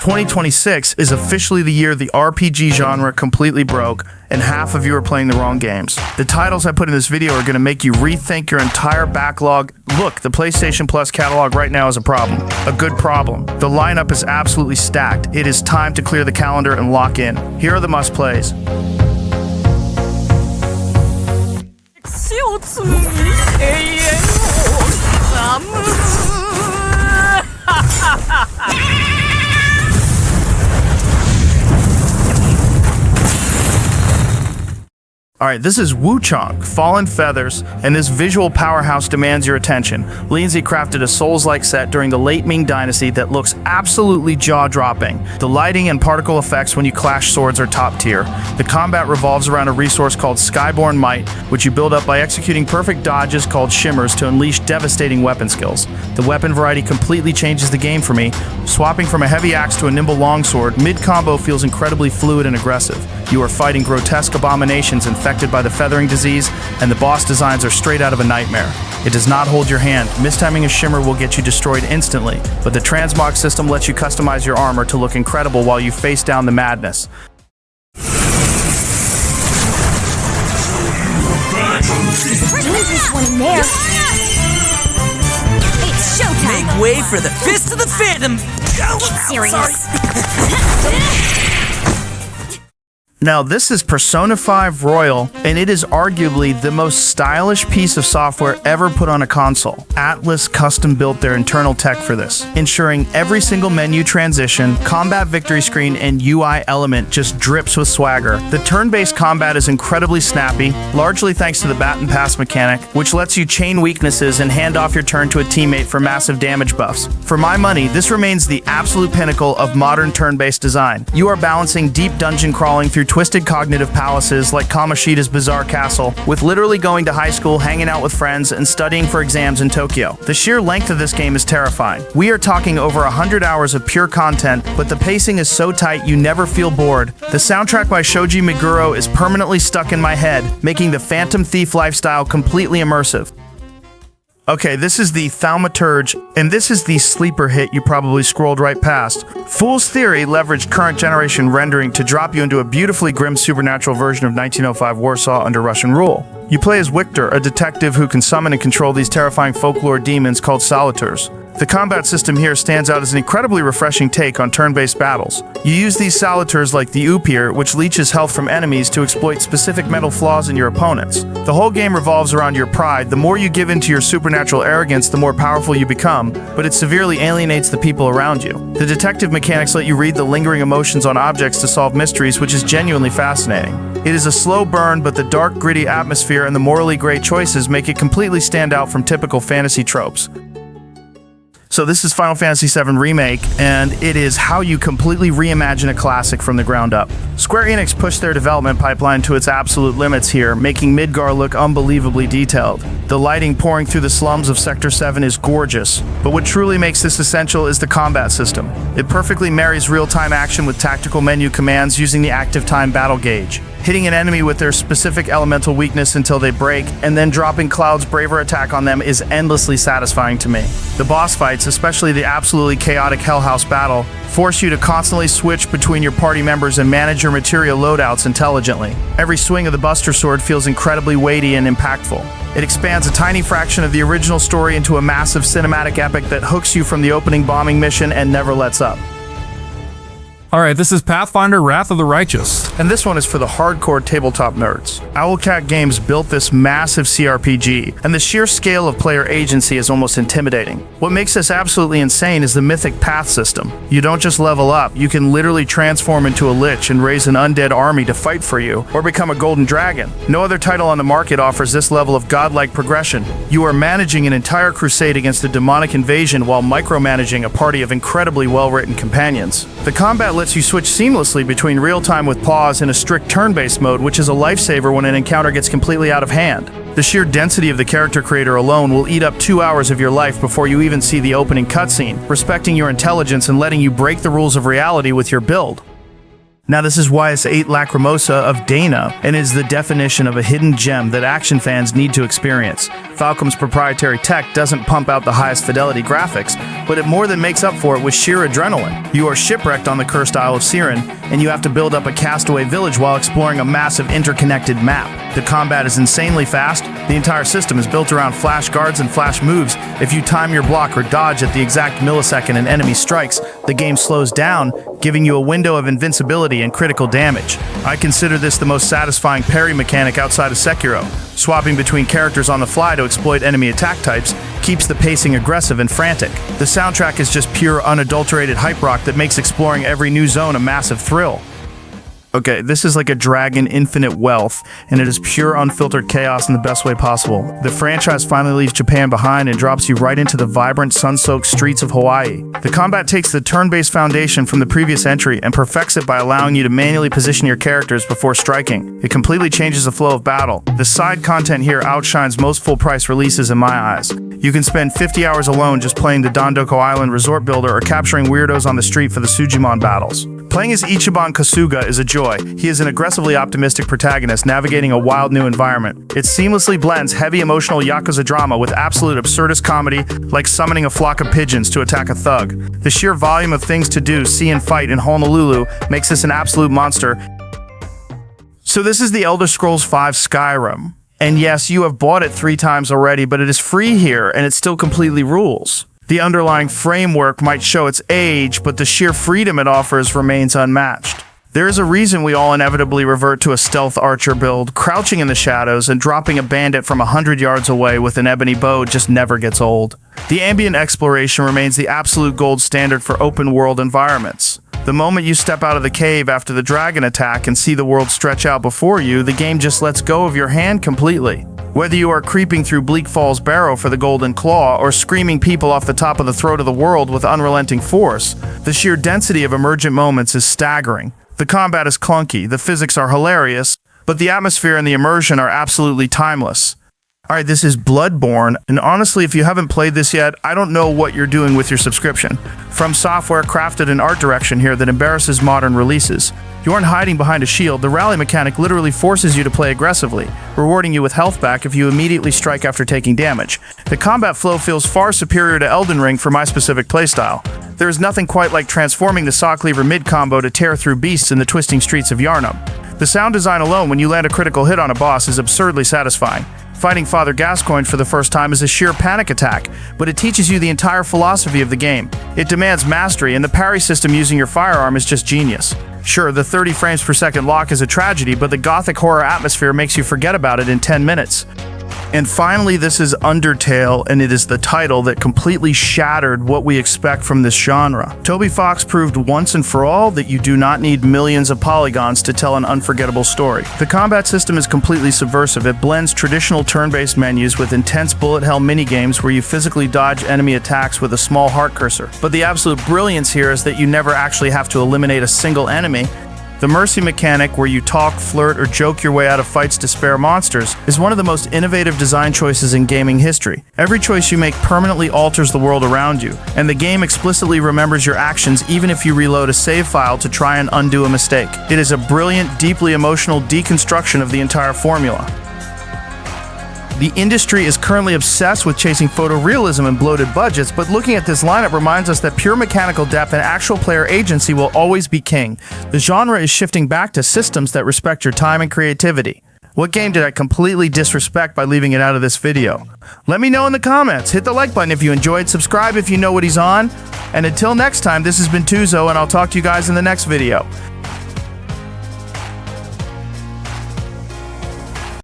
2026 is officially the year the RPG genre completely broke, and half of you are playing the wrong games. The titles I put in this video are going to make you rethink your entire backlog. Look, the PlayStation Plus catalog right now is a problem. A good problem. The lineup is absolutely stacked. It is time to clear the calendar and lock in. Here are the must-plays. Alright, this is Wuchang, Fallen Feathers, and this visual powerhouse demands your attention. Lindsay crafted a Souls-like set during the late Ming Dynasty that looks absolutely jaw-dropping. The lighting and particle effects when you clash swords are top tier. The combat revolves around a resource called Skyborn Might, which you build up by executing perfect dodges called shimmers to unleash devastating weapon skills. The weapon variety completely changes the game for me. Swapping from a heavy axe to a nimble longsword, mid-combo feels incredibly fluid and aggressive. You are fighting grotesque abominations infected by the feathering disease, and the boss designs are straight out of a nightmare. It does not hold your hand. Mistiming a shimmer will get you destroyed instantly, but the transmog system lets you customize your armor to look incredible while you face down the madness. Dangerous one in there. It's showtime. Make way for the Fist of the Phantom. Get serious. Now, this is Persona 5 Royal, and it is arguably the most stylish piece of software ever put on a console. Atlas custom built their internal tech for this, ensuring every single menu transition, combat victory screen, and UI element just drips with swagger. The turn-based combat is incredibly snappy, largely thanks to the bat and pass mechanic, which lets you chain weaknesses and hand off your turn to a teammate for massive damage buffs. For my money, this remains the absolute pinnacle of modern turn-based design. You are balancing deep dungeon crawling through twisted cognitive palaces like Kamoshida's bizarre castle, with literally going to high school, hanging out with friends, and studying for exams in Tokyo. The sheer length of this game is terrifying. We are talking over 100 hours of pure content, but the pacing is so tight you never feel bored. The soundtrack by Shoji Meguro is permanently stuck in my head, making the Phantom Thief lifestyle completely immersive. Okay, this is the Thaumaturge, and this is the sleeper hit you probably scrolled right past. Fool's Theory leveraged current generation rendering to drop you into a beautifully grim supernatural version of 1905 Warsaw under Russian rule. You play as Victor, a detective who can summon and control these terrifying folklore demons called Salateurs. The combat system here stands out as an incredibly refreshing take on turn-based battles. You use these Salateurs like the Upir, which leeches health from enemies to exploit specific mental flaws in your opponents. The whole game revolves around your pride. The more you give into your supernatural arrogance, the more powerful you become, but it severely alienates the people around you. The detective mechanics let you read the lingering emotions on objects to solve mysteries, which is genuinely fascinating. It is a slow burn, but the dark, gritty atmosphere and the morally great choices make it completely stand out from typical fantasy tropes. So this is Final Fantasy VII Remake, and it is how you completely reimagine a classic from the ground up. Square Enix pushed their development pipeline to its absolute limits here, making Midgar look unbelievably detailed. The lighting pouring through the slums of Sector 7 is gorgeous, but what truly makes this essential is the combat system. It perfectly marries real-time action with tactical menu commands using the active time battle gauge. Hitting an enemy with their specific elemental weakness until they break, and then dropping Cloud's braver attack on them is endlessly satisfying to me. The boss fights, especially the absolutely chaotic Hell House battle, force you to constantly switch between your party members and manage your material loadouts intelligently. Every swing of the Buster Sword feels incredibly weighty and impactful. It expands a tiny fraction of the original story into a massive cinematic epic that hooks you from the opening bombing mission and never lets up. Alright, this is Pathfinder Wrath of the Righteous. And this one is for the hardcore tabletop nerds. Owlcat Games built this massive CRPG, and the sheer scale of player agency is almost intimidating. What makes this absolutely insane is the mythic path system. You don't just level up, you can literally transform into a lich and raise an undead army to fight for you, or become a golden dragon. No other title on the market offers this level of godlike progression. You are managing an entire crusade against a demonic invasion while micromanaging a party of incredibly well-written companions. The combat lets you switch seamlessly between real-time with pause and a strict turn-based mode, which is a lifesaver when an encounter gets completely out of hand. The sheer density of the character creator alone will eat up 2 hours of your life before you even see the opening cutscene, respecting your intelligence and letting you break the rules of reality with your build. Now this is VIII Lacrimosa of Dana, and is the definition of a hidden gem that action fans need to experience. Falcom's proprietary tech doesn't pump out the highest fidelity graphics, but it more than makes up for it with sheer adrenaline. You are shipwrecked on the cursed Isle of Siren, and you have to build up a castaway village while exploring a massive interconnected map. The combat is insanely fast. The entire system is built around flash guards and flash moves. If you time your block or dodge at the exact millisecond an enemy strikes, the game slows down, giving you a window of invincibility and critical damage. I consider this the most satisfying parry mechanic outside of Sekiro. Swapping between characters on the fly to exploit enemy attack types keeps the pacing aggressive and frantic. The soundtrack is just pure, unadulterated hype rock that makes exploring every new zone a massive thrill. Okay, this is like a Dragon Infinite Wealth, and it is pure unfiltered chaos in the best way possible. The franchise finally leaves Japan behind and drops you right into the vibrant, sun-soaked streets of Hawaii. The combat takes the turn-based foundation from the previous entry and perfects it by allowing you to manually position your characters before striking. It completely changes the flow of battle. The side content here outshines most full-price releases in my eyes. You can spend 50 hours alone just playing the Dondoko Island Resort Builder or capturing weirdos on the street for the Sujimon battles. Playing as Ichiban Kasuga is a joy. He is an aggressively optimistic protagonist navigating a wild new environment. It seamlessly blends heavy emotional Yakuza drama with absolute absurdist comedy, like summoning a flock of pigeons to attack a thug. The sheer volume of things to do, see, and fight in Honolulu makes this an absolute monster. So this is the Elder Scrolls V Skyrim. And yes, you have bought it 3 times already, but it is free here, and it still completely rules. The underlying framework might show its age, but the sheer freedom it offers remains unmatched. There is a reason we all inevitably revert to a stealth archer build. Crouching in the shadows and dropping a bandit from 100 yards away with an ebony bow just never gets old. The ambient exploration remains the absolute gold standard for open-world environments. The moment you step out of the cave after the dragon attack and see the world stretch out before you, the game just lets go of your hand completely. Whether you are creeping through Bleak Falls Barrow for the Golden Claw or screaming people off the top of the throat of the world with unrelenting force, the sheer density of emergent moments is staggering. The combat is clunky, the physics are hilarious, but the atmosphere and the immersion are absolutely timeless. Alright, this is Bloodborne, and honestly, if you haven't played this yet, I don't know what you're doing with your subscription. From Software crafted an art direction here that embarrasses modern releases. You aren't hiding behind a shield, the rally mechanic literally forces you to play aggressively, rewarding you with health back if you immediately strike after taking damage. The combat flow feels far superior to Elden Ring for my specific playstyle. There is nothing quite like transforming the Saw Cleaver mid-combo to tear through beasts in the twisting streets of Yharnam. The sound design alone when you land a critical hit on a boss is absurdly satisfying. Fighting Father Gascoigne for the first time is a sheer panic attack, but it teaches you the entire philosophy of the game. It demands mastery, and the parry system using your firearm is just genius. Sure, the 30 frames per second lock is a tragedy, but the gothic horror atmosphere makes you forget about it in 10 minutes. And finally, this is Undertale, and it is the title that completely shattered what we expect from this genre. Toby Fox proved once and for all that you do not need millions of polygons to tell an unforgettable story. The combat system is completely subversive. It blends traditional turn-based menus with intense bullet hell minigames where you physically dodge enemy attacks with a small heart cursor. But the absolute brilliance here is that you never actually have to eliminate a single enemy. The mercy mechanic, where you talk, flirt, or joke your way out of fights to spare monsters, is one of the most innovative design choices in gaming history. Every choice you make permanently alters the world around you, and the game explicitly remembers your actions even if you reload a save file to try and undo a mistake. It is a brilliant, deeply emotional deconstruction of the entire formula. The industry is currently obsessed with chasing photorealism and bloated budgets, but looking at this lineup reminds us that pure mechanical depth and actual player agency will always be king. The genre is shifting back to systems that respect your time and creativity. What game did I completely disrespect by leaving it out of this video? Let me know in the comments. Hit the like button if you enjoyed, subscribe if you know what he's on, and until next time, this has been Touzo, and I'll talk to you guys in the next video.